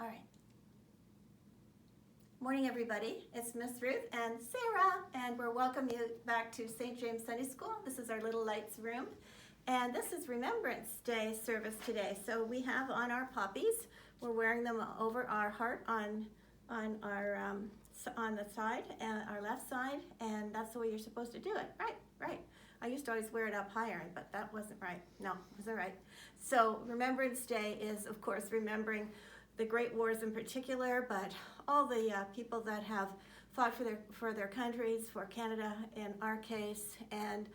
All right. Morning, everybody. It's Miss Ruth and Sarah, and we're welcoming you back to St. James Sunday School. This is our Little Lights room, and this is Remembrance Day service today. So we have on our poppies. We're wearing them over our heart on the side, our left side, and that's the way you're supposed to do it. Right. I used to always wear it up higher, but that wasn't right. No, it wasn't right. So Remembrance Day is, of course, remembering the great wars in particular, but all the people that have fought for their countries, for Canada in our case, and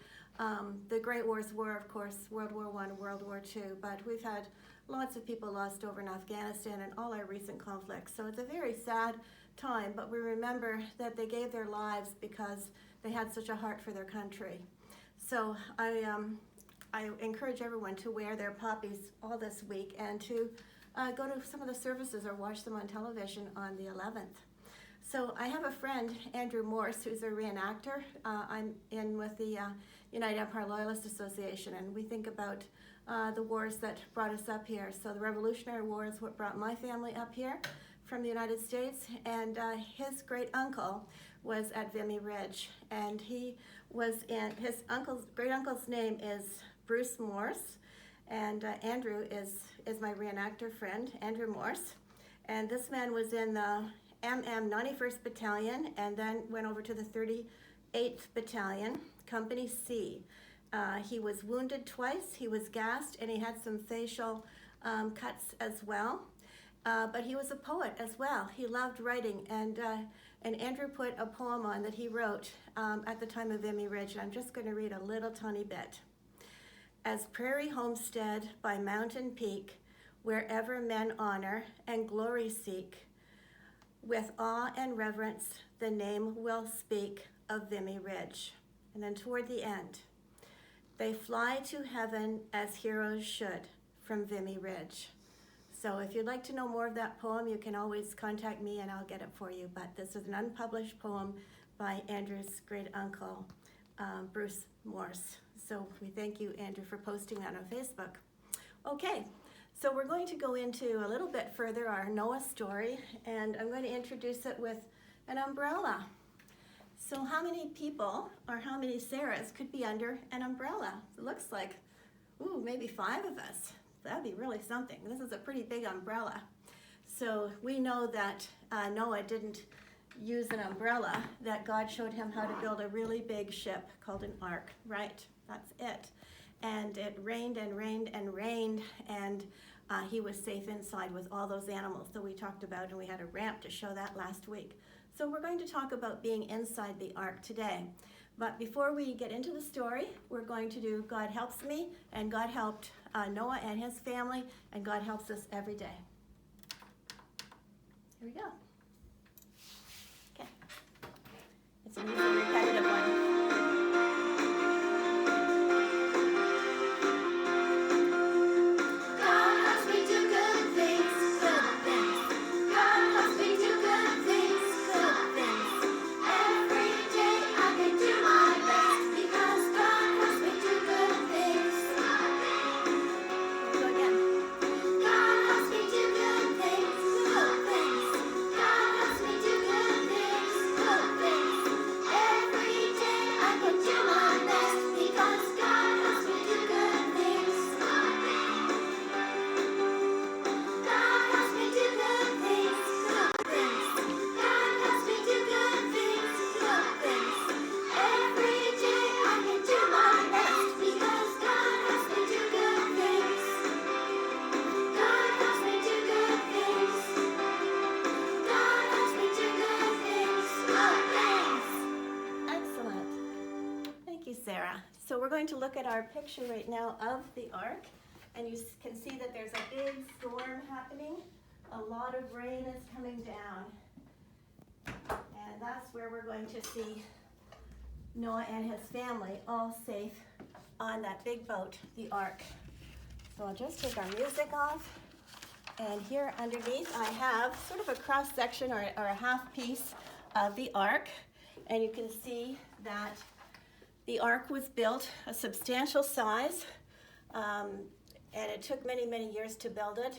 the great wars were, of course, World War I, World War II, but we've had lots of people lost over in Afghanistan and all our recent conflicts. So it's a very sad time, but we remember that they gave their lives because they had such a heart for their country. So I encourage everyone to wear their poppies all this week and to go to some of the services or watch them on television on the 11th. So I have a friend, Andrew Morse, who's a reenactor. I'm in with the United Empire Loyalist Association, and we think about the wars that brought us up here. So the Revolutionary War is what brought my family up here from the United States, and his great uncle was at Vimy Ridge, and he was in, his great uncle's name is Bruce Morse, and Andrew is my reenactor friend, Andrew Morse. And this man was in the MM 91st Battalion and then went over to the 38th Battalion, Company C. He was wounded twice, he was gassed, and he had some facial cuts as well. But he was a poet as well. He loved writing, and Andrew put a poem on that he wrote at the time of Vimy Ridge, and I'm just going to read a little tiny bit. As prairie homestead by mountain peak, wherever men honor and glory seek, with awe and reverence the name will speak of Vimy Ridge. And then toward the end, they fly to heaven as heroes should from Vimy Ridge. So if you'd like to know more of that poem, you can always contact me and I'll get it for you. But this is an unpublished poem by Andrew's great uncle, Bruce Morse. So we thank you, Andrew, for posting that on Facebook. Okay, so we're going to go into a little bit further our Noah story, and I'm going to introduce it with an umbrella. So how many people or how many Sarahs could be under an umbrella? It looks like, maybe 5 of us. That'd be really something. This is a pretty big umbrella. So we know that Noah didn't use an umbrella, that God showed him how to build a really big ship called an ark, right? That's it. And it rained and rained and rained, and he was safe inside with all those animals that we talked about, and we had a ramp to show that last week. So we're going to talk about being inside the ark today. But before we get into the story, we're going to do God Helps Me, and God helped Noah and his family, and God helps us every day. Here we go. Okay. It's an easy repetitive one. So we're going to look at our picture right now of the ark, and you can see that there's a big storm happening. A lot of rain is coming down, and that's where we're going to see Noah and his family all safe on that big boat, the ark. So I'll just take our music off, and here underneath I have sort of a cross section or a half piece of the ark, and you can see that the ark was built a substantial size, and it took many, many years to build it.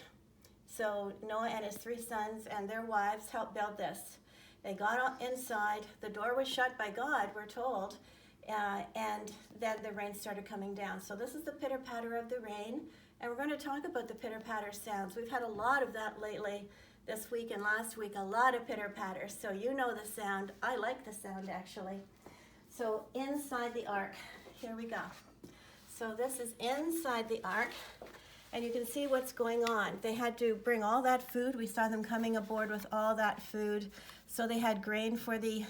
So Noah and his 3 sons and their wives helped build this. They got inside. The door was shut by God, we're told, and then the rain started coming down. So this is the pitter-patter of the rain, and we're going to talk about the pitter-patter sounds. We've had a lot of that lately, this week and last week, a lot of pitter-patter. So you know the sound. I like the sound, actually. So inside the ark, here we go. So this is inside the ark, and you can see what's going on. They had to bring all that food. We saw them coming aboard with all that food. So they had grain for the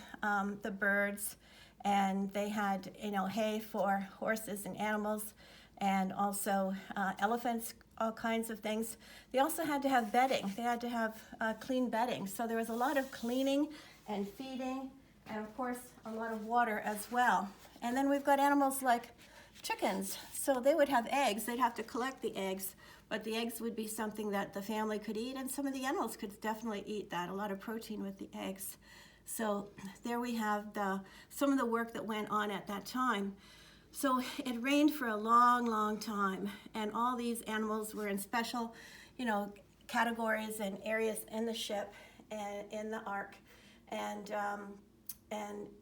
birds, and they had, hay for horses and animals, and also elephants, all kinds of things. They also had to have bedding. They had to have clean bedding. So there was a lot of cleaning and feeding, and of course a lot of water as well. And then we've got animals like chickens. So they would have eggs. They'd have to collect the eggs, but the eggs would be something that the family could eat, and some of the animals could definitely eat that, a lot of protein with the eggs. So there we have some of the work that went on at that time. So it rained for a long, long time, and all these animals were in special, categories and areas in the ship and in the ark. And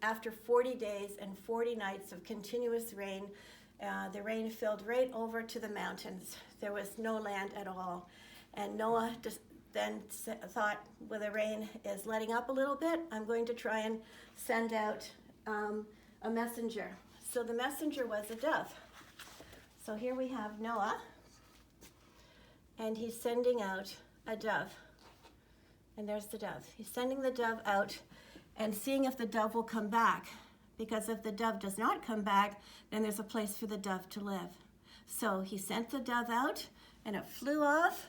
after 40 days and 40 nights of continuous rain, the rain filled right over to the mountains. There was no land at all. And Noah just then thought, well, the rain is letting up a little bit. I'm going to try and send out a messenger. So the messenger was a dove. So here we have Noah, and he's sending out a dove. And there's the dove. He's sending the dove out and seeing if the dove will come back. Because if the dove does not come back, then there's a place for the dove to live. So he sent the dove out, and it flew off,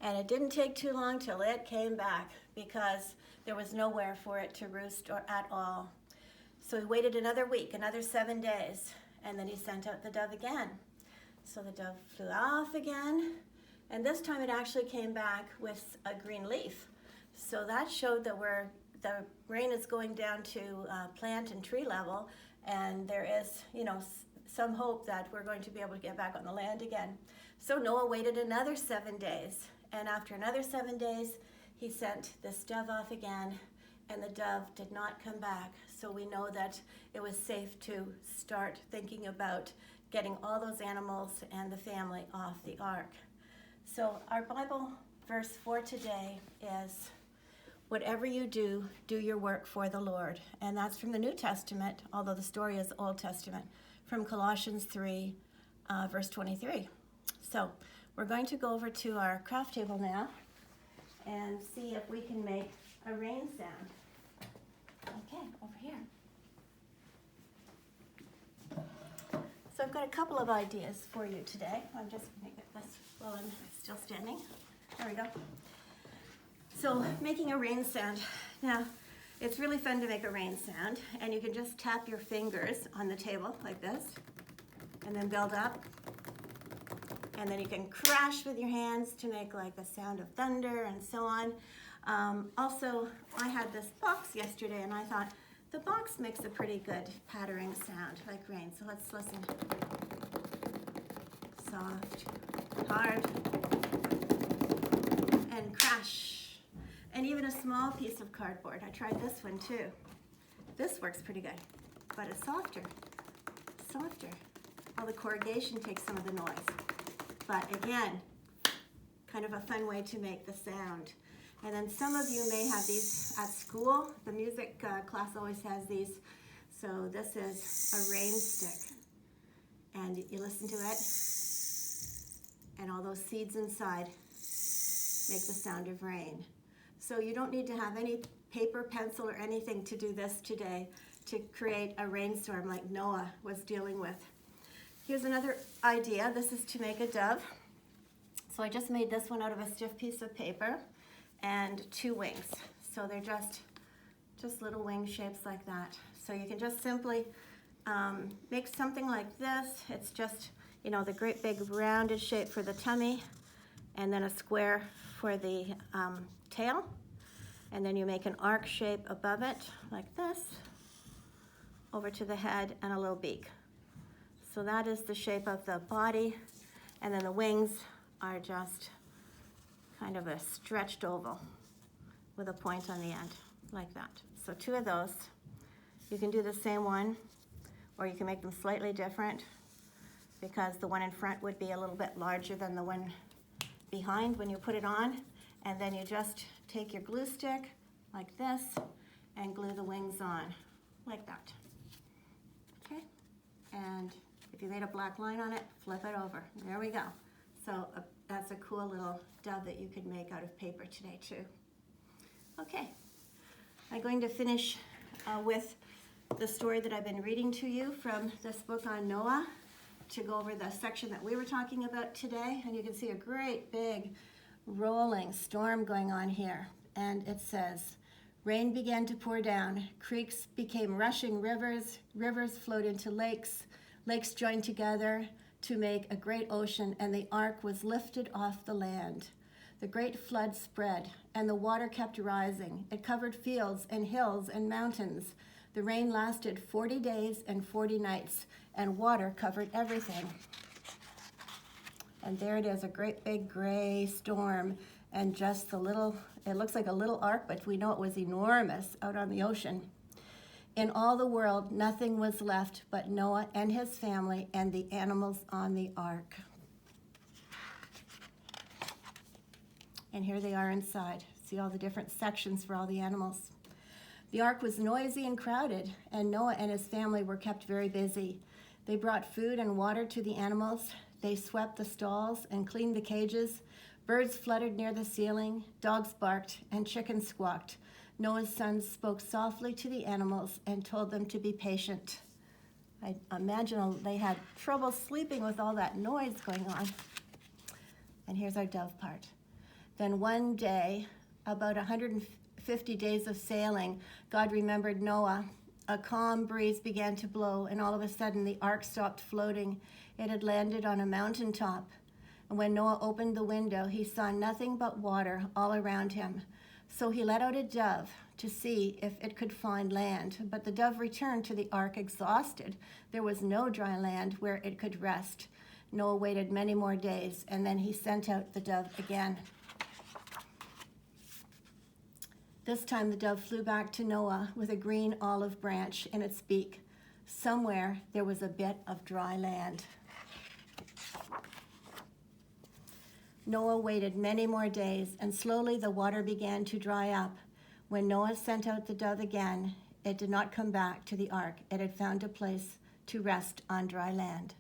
and it didn't take too long till it came back, because there was nowhere for it to roost or at all. So he waited another week, another 7 days, and then he sent out the dove again. So the dove flew off again, and this time it actually came back with a green leaf. So that showed that the rain is going down to plant and tree level, and there is, some hope that we're going to be able to get back on the land again. So Noah waited another 7 days, and after another 7 days, he sent this dove off again, and the dove did not come back. So we know that it was safe to start thinking about getting all those animals and the family off the ark. So our Bible verse for today is, whatever you do, do your work for the Lord. And that's from the New Testament, although the story is Old Testament, from Colossians 3, verse 23. So we're going to go over to our craft table now and see if we can make a rain sound. Okay, over here. So I've got a couple of ideas for you today. I'm just going to get this while I'm still standing. There we go. So making a rain sound. Now, it's really fun to make a rain sound, and you can just tap your fingers on the table like this, and then build up. And then you can crash with your hands to make like the sound of thunder and so on. Also, I had this box yesterday, and I thought the box makes a pretty good pattering sound like rain. So let's listen. Soft, hard, and crash. And even a small piece of cardboard. I tried this one too. This works pretty good, but it's softer. All the corrugation takes some of the noise. But again, kind of a fun way to make the sound. And then some of you may have these at school. The music class always has these. So this is a rain stick. And you listen to it, and all those seeds inside make the sound of rain. So you don't need to have any paper, pencil, or anything to do this today to create a rainstorm like Noah was dealing with. Here's another idea. This is to make a dove. So I just made this one out of a stiff piece of paper and 2 wings. So they're just little wing shapes like that. So you can just simply make something like this. It's just, the great big rounded shape for the tummy, and then a square for the tail. And then you make an arc shape above it like this, over to the head, and a little beak. So that is the shape of the body, and then the wings are just kind of a stretched oval with a point on the end, like that. So 2 of those. You can do the same one, or you can make them slightly different, because the one in front would be a little bit larger than the one behind when you put it on. And then you just take your glue stick like this and glue the wings on like that. Okay? And if you made a black line on it, flip it over. There we go. So that's a cool little dove that you could make out of paper today too. Okay. I'm going to finish with the story that I've been reading to you from this book on Noah, to go over the section that we were talking about today. And you can see a great big rolling storm going on here. And it says, rain began to pour down, creeks became rushing rivers, rivers flowed into lakes, lakes joined together to make a great ocean, and the ark was lifted off the land. The great flood spread, and the water kept rising. It covered fields and hills and mountains. The rain lasted 40 days and 40 nights, and water covered everything. And there it is, a great big gray storm, and just the little, it looks like a little ark, but we know it was enormous out on the ocean. In all the world, nothing was left but Noah and his family and the animals on the ark. And here they are inside. See all the different sections for all the animals. The ark was noisy and crowded, and Noah and his family were kept very busy. They brought food and water to the animals. They swept the stalls and cleaned the cages. Birds fluttered near the ceiling. Dogs barked and chickens squawked. Noah's sons spoke softly to the animals and told them to be patient. I imagine they had trouble sleeping with all that noise going on. And here's our dove part. Then one day, about 150 days of sailing, God remembered Noah. A calm breeze began to blow, and all of a sudden the ark stopped floating. It had landed on a mountaintop. And when Noah opened the window, he saw nothing but water all around him. So he let out a dove to see if it could find land. But the dove returned to the ark exhausted. There was no dry land where it could rest. Noah waited many more days, and then he sent out the dove again. This time the dove flew back to Noah with a green olive branch in its beak. Somewhere there was a bit of dry land. Noah waited many more days, and slowly the water began to dry up. When Noah sent out the dove again, it did not come back to the ark. It had found a place to rest on dry land.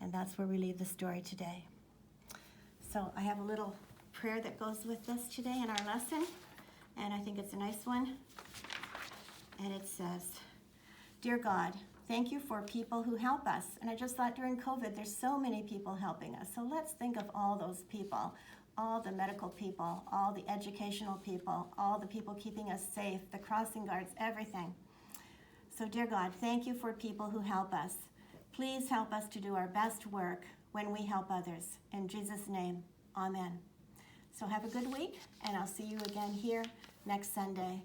And that's where we leave the story today. So I have a little prayer that goes with this today in our lesson, and I think it's a nice one. And it says, Dear God, thank you for people who help us. And I just thought during COVID, there's so many people helping us. So let's think of all those people, all the medical people, all the educational people, all the people keeping us safe, the crossing guards, everything. So dear God, thank you for people who help us. Please help us to do our best work when we help others. In Jesus' name, amen. So have a good week, and I'll see you again here next Sunday.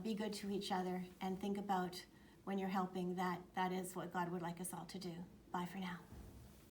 Be good to each other, and think about when you're helping that is what God would like us all to do. Bye for now.